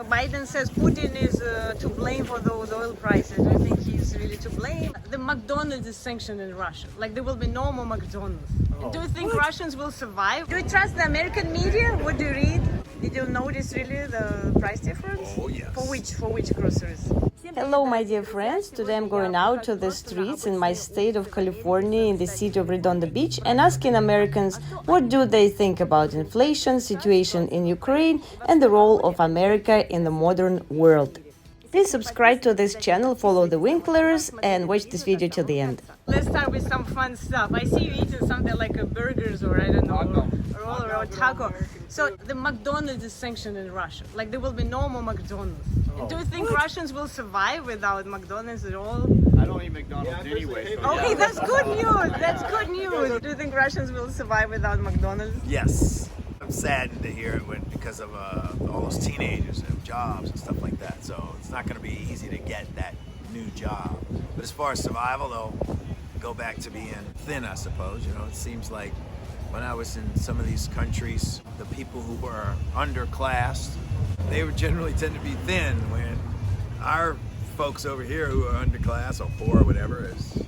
Biden says Putin is to blame for those oil prices. Do you think he's really to blame? The McDonald's is sanctioned in Russia. Like there will be no more McDonald's. Do you think Russians will survive? Do you trust the American media? What do you read? Did you notice really the price difference? Oh, yes. For which groceries? Hello, my dear friends. Today I'm going out to the streets in my state of California in the city of Redondo Beach and asking Americans what do they think about inflation, situation in Ukraine, and the role of America in the modern world. Please subscribe to this channel, follow the Winklers, and watch this video till the end. Let's start with some fun stuff. I see you eating something like a burgers or I don't know, or taco. So the McDonald's is sanctioned in Russia. Like there will be no more McDonald's. Do you think Russians will survive without McDonald's at all? I don't eat McDonald's anyway. So Okay, that's good news. That's good news. Do you think Russians will survive without McDonald's? Yes. I'm saddened to hear it because of all those teenagers and jobs and stuff like that. So it's not going to be easy to get that new job. But as far as survival, though, go back to being thin, I suppose. You know, it seems like when I was in some of these countries, the people who were underclassed, they would generally tend to be thin, when our folks over here who are underclass or poor or whatever is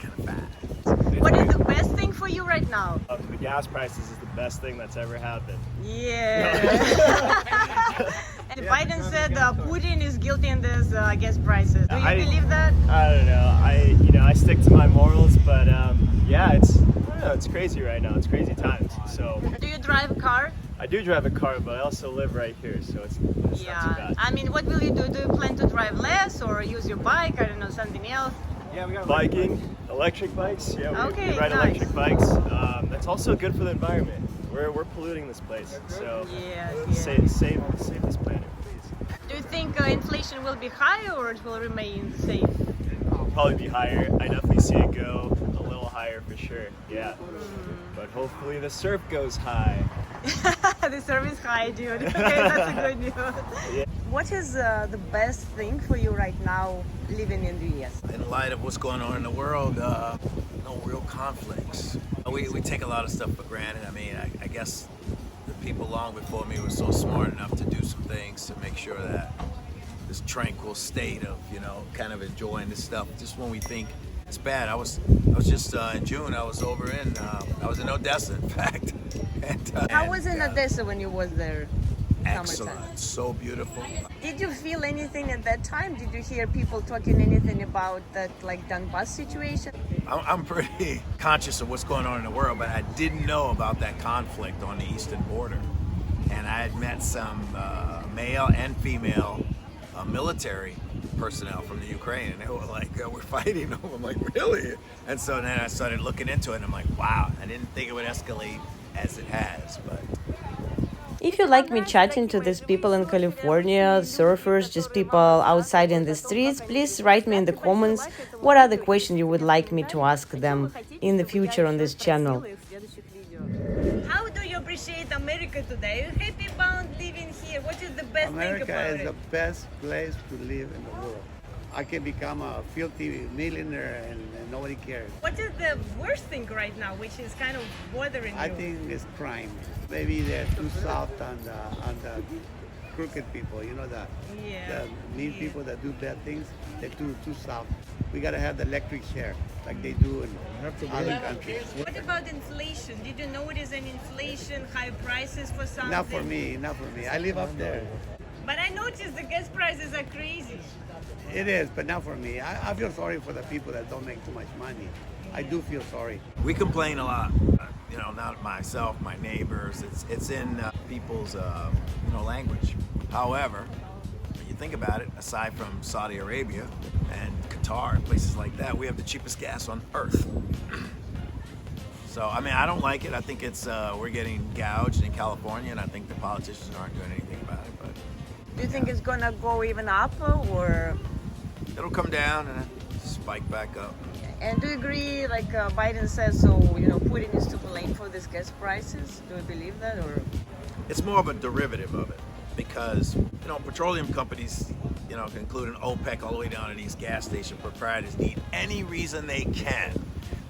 kind of fat. What is the best thing for you right now? the gas prices is the best thing that's ever happened. Yeah. And Biden said Putin is guilty in this gas prices. Do you believe that? I don't know. I stick to my morals, but yeah, I don't know, it's crazy right now. It's crazy times. So. Do you drive a car? I do drive a car, but I also live right here, so it's not too bad. I mean, what will you do? Do you plan to drive less or use your bike? I don't know, something else? Yeah, we got biking, electric bikes. Yeah, we ride nice. electric bikes. That's also good for the environment. We're polluting this place, so save this planet, please. Do you think inflation will be high or it will remain safe? It'll probably be higher. I definitely see it go a little higher for sure. Yeah, but hopefully the surf goes high. The surf is high, dude. Okay, that's a good news. Yeah. What is the best thing for you right now living in the US? In light of what's going on in the world, no real conflicts. We take a lot of stuff for granted. I mean, I guess the people long before me were so smart enough to do some things to make sure that this tranquil state of, kind of enjoying this stuff, just when we think it's bad. I was just in June, I was in Odessa, in fact. How was in Odessa when you was there? Excellent, so beautiful. Did you feel anything at that time? Did you hear people talking anything about that, like Donbass situation? I'm pretty conscious of what's going on in the world, but I didn't know about that conflict on the eastern border. And I had met some male and female military personnel from the Ukraine, and they were like, we're fighting. I'm like, really? And so then I started looking into it, and I'm like, wow, I didn't think it would escalate as it has, but... If you like me chatting to these people in California, surfers, just people outside in the streets, please write me in the comments what are the questions you would like me to ask them in the future on this channel. How do you appreciate America today? Are you happy about living here? What is the best thing about it? America is the best place to live in the world. I can become a filthy millionaire and nobody cares. What is the worst thing right now, which is kind of bothering you? I think it's crime. Maybe they're too soft on the crooked people, the mean people that do bad things, they're too soft. We gotta have the electric chair like they do in other countries. What about inflation? Did you notice an inflation, high prices for something? Not for me. I live up there. But I noticed the gas prices are crazy. It is, but not for me. I feel sorry for the people that don't make too much money. I do feel sorry. We complain a lot, not myself, my neighbors. It's in people's language. However, when you think about it, aside from Saudi Arabia and Qatar and places like that, we have the cheapest gas on earth. So, I mean, I don't like it. I think it's we're getting gouged in California, and I think the politicians aren't doing anything about it. But do you think it's gonna go even up, or it'll come down and then spike back up? And do you agree, like Biden says, so Putin is to blame for these gas prices? Do you believe that, or? It's more of a derivative of it, because petroleum companies, including OPEC all the way down to these gas station proprietors, need any reason they can,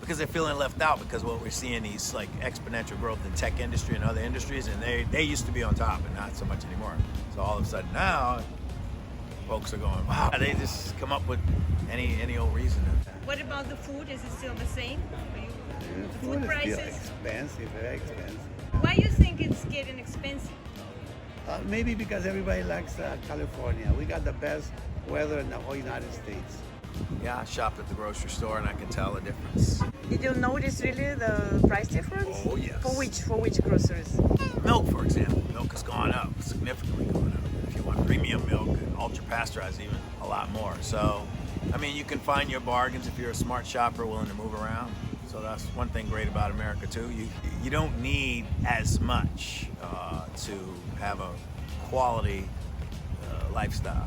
because they're feeling left out, because what we're seeing these like exponential growth in tech industry and other industries, and they used to be on top and not so much anymore. So all of a sudden now, folks are going, wow, they just come up with any old reason. What about the food? Is it still the same? Food Food is prices? still expensive, very expensive. Why do you think it's getting expensive? Maybe because everybody likes California. We got the best weather in the whole United States. Yeah, I shopped at the grocery store and I can tell the difference. Did you notice really the price difference? Oh, yes. For which groceries? Milk, for example. Milk has gone up, significantly gone up. If you want premium milk and ultra pasteurized, even a lot more. So, I mean, you can find your bargains if you're a smart shopper willing to move around. So that's one thing great about America too. You don't need as much to have a quality lifestyle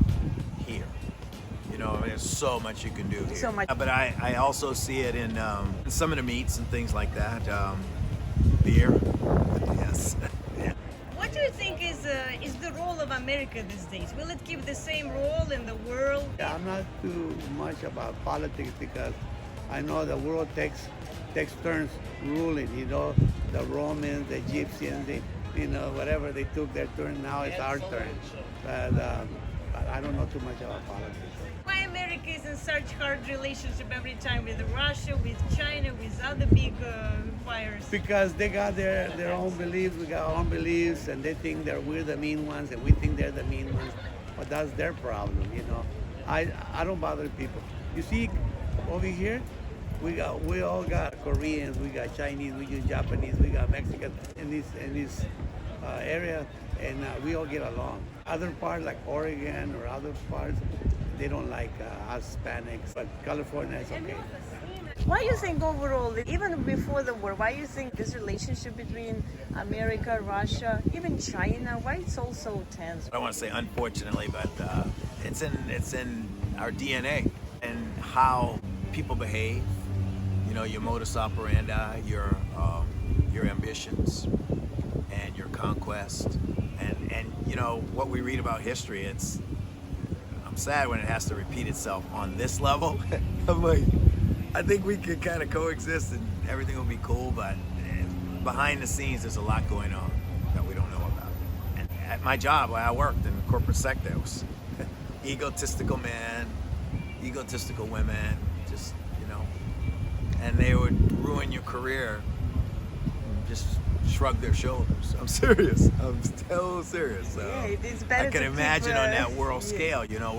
here. You know, I mean, there's so much you can do here. So much. But I also see it in some of the meats and things like that. Beer, yes. Yeah. What do you think is the role of America these days? Will it keep the same role in the world? Yeah, I'm not too much about politics because I know the world takes turns ruling. You know, the Romans, the Egyptians, whatever they took their turn. Now it's our turn. But I don't know too much about politics. Why America is in such hard relationship every time with Russia, with China, with other big empires? Because they got their own beliefs, we got our own beliefs, and they think we're the mean ones, and we think they're the mean ones. But that's their problem, you know. I don't bother people. You see, over here, we all got Koreans, we got Chinese, we got Japanese, we got Mexicans in this area, and we all get along. Other parts like Oregon or other parts, they don't like us Hispanics, but California is okay. Why do you think overall, even before the war, why do you think this relationship between America, Russia, even China, why it's all so tense? I don't want to say unfortunately, but it's in our DNA and how people behave. You know, your modus operandi, your ambitions, and your conquest, and you know what we read about history. I'm sad when it has to repeat itself on this level. I'm like, I think we could kind of coexist and everything will be cool, but behind the scenes, there's a lot going on that we don't know about. And at my job, where I worked in the corporate sector, it was egotistical men, egotistical women, just, you know, and they would ruin your career and just shrug their shoulders. I'm serious. I'm so serious. So Yeah, it's better I can to imagine keep, on that world yeah. scale, you know,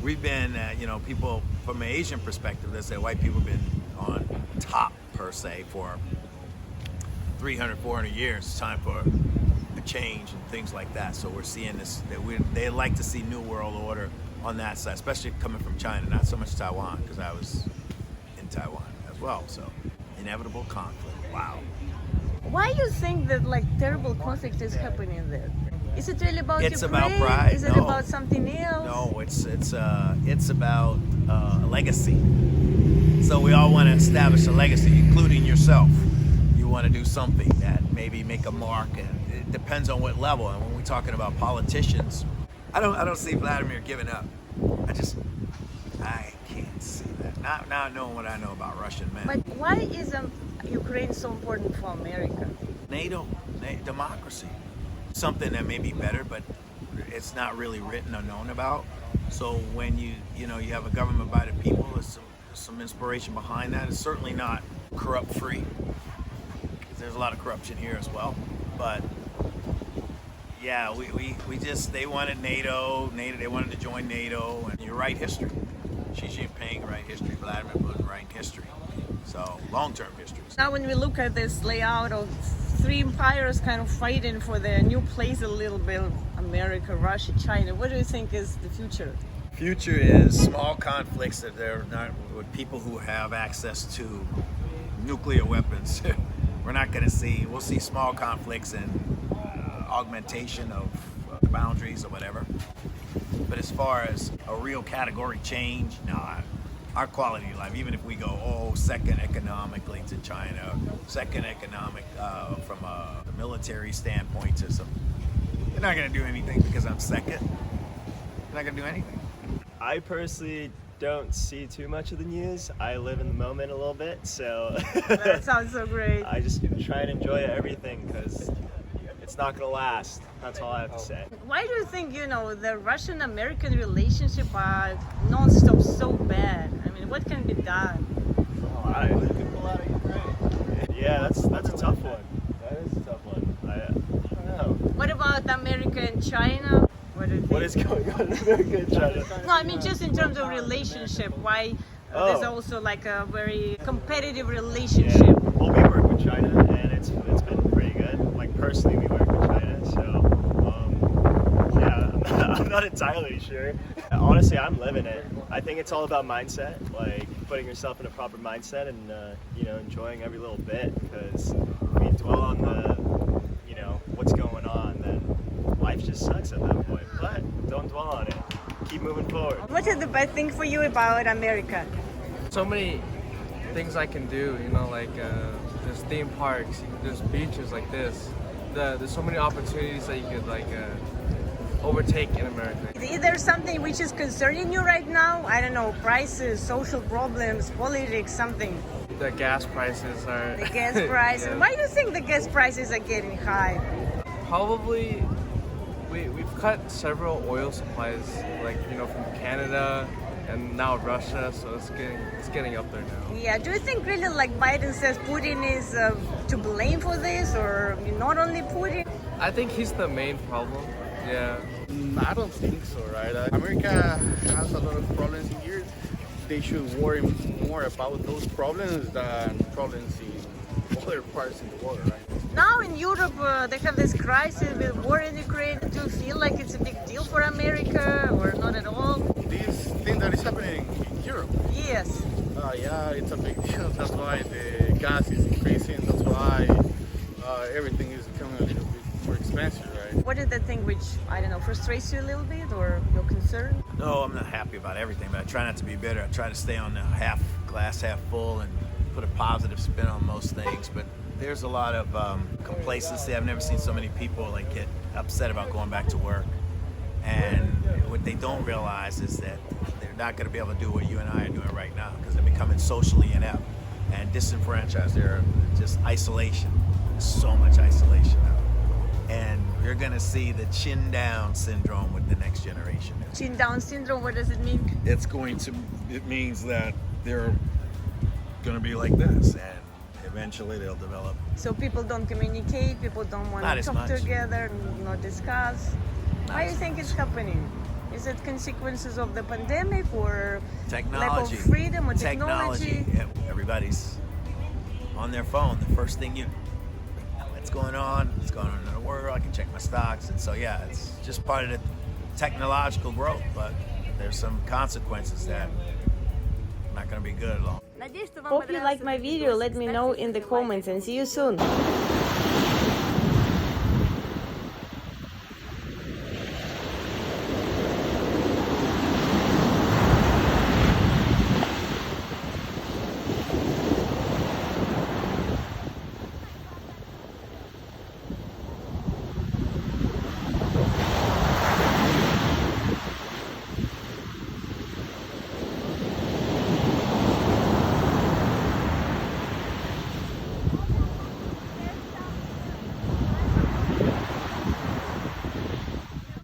we've been, you know, people from an Asian perspective, they say white people have been on top per se for 300, 400 years. It's time for a change and things like that. So we're seeing this, they like to see New World Order on that side, especially coming from China, not so much Taiwan, because I was in Taiwan as well. So inevitable conflict. Wow. Why do you think that like terrible conflict is happening there? Is it really about It's Ukraine? about pride. Is it No. about something else? No, it's about a legacy. So we all want to establish a legacy, including yourself. You want to do something that maybe make a mark, and it depends on what level. And when we're talking about politicians, I don't see Vladimir giving up. I can't see that. Not knowing what I know about Russian men. But why isn't Ukraine so important for America? NATO, democracy, something that may be better, but it's not really written or known about. So when you have a government by the people, there's some inspiration behind that. It's certainly not corrupt free. There's a lot of corruption here as well, but yeah, they wanted NATO, they wanted to join NATO, and you write history. Xi Jinping write history, Vladimir Putin write history. So long-term history. Now when we look at this layout of three empires kind of fighting for their new place a little bit, America, Russia, China, what do you think is the future? Future is small conflicts that they're not with people who have access to nuclear weapons. We're not going to see, we'll see small conflicts and augmentation of the boundaries or whatever. But as far as a real category change, no, our quality of life, even if we go, second economically to China, second economic from a military standpoint to some, you're not going to do anything because I'm second. You're not going to do anything. I personally don't see too much of the news. I live in the moment a little bit, so That sounds so great. I just try and enjoy everything because it's not gonna last. That's all I have to say. Why do you think, the Russian-American relationship are non-stop so bad? I mean, what can be done? Yeah, that's a tough one. That is a tough one. I don't know. What about America and China? What do you think? What is going on in America and China? No, I mean just in terms of relationship. Why there's also like a very competitive relationship? Yeah. Well, we work with China, and it's been pretty good. Like personally, we work with China, so yeah, I'm not entirely sure. Honestly, I'm living it. I think it's all about mindset, like putting yourself in a proper mindset and enjoying every little bit. Because if you dwell on what's going on, then life just sucks at that point. But don't dwell on it. Keep moving forward. What is the best thing for you about America? So many things I can do, like there's theme parks, there's beaches like this. There's so many opportunities that you could overtake in America. Is there something which is concerning you right now? I don't know, prices, social problems, politics, something. The gas prices are... The gas prices. Yeah. Why do you think the gas prices are getting high? Probably we've cut several oil supplies, from Canada and now Russia, so it's getting up there now. Yeah, do you think really like Biden says Putin is to blame for this, or not only Putin? I think he's the main problem. Yeah. I don't think so, right? America has a lot of problems in here. They should worry more about those problems than problems in other parts in the world, right? Now in Europe, they have this crisis with war in Ukraine. Do you feel like it's a big deal for America, or not at all? This thing that is happening in Europe, Yes. yeah, it's a big deal. That's why the gas is increasing. That's why everything is becoming a little bit more expensive, right? What is the thing which, I don't know, frustrates you a little bit, or you're concerned? No, I'm not happy about everything, but I try not to be bitter. I try to stay on the glass half full, and put a positive spin on most things. But there's a lot of complacency. I've never seen so many people get upset about going back to work. And what they don't realize is that they're not going to be able to do what you and I are doing right now, because they're becoming socially inept and disenfranchised. They're just isolation. So much isolation now. And you're going to see the chin down syndrome with the next generation. Chin down syndrome, what does it mean? It means that they're going to be like this, and eventually they'll develop. So people don't communicate, people don't want Not to as talk much. together, not discuss. Why do you think it's happening? Is it consequences of the pandemic, or Technology. lack of freedom, or technology? Yeah, everybody's on their phone. The first thing what's going on in the world, I can check my stocks. And so, yeah, it's just part of the technological growth, but there's some consequences that are not going to be good at all. Hope you liked my video. Let me know in the comments, and see you soon.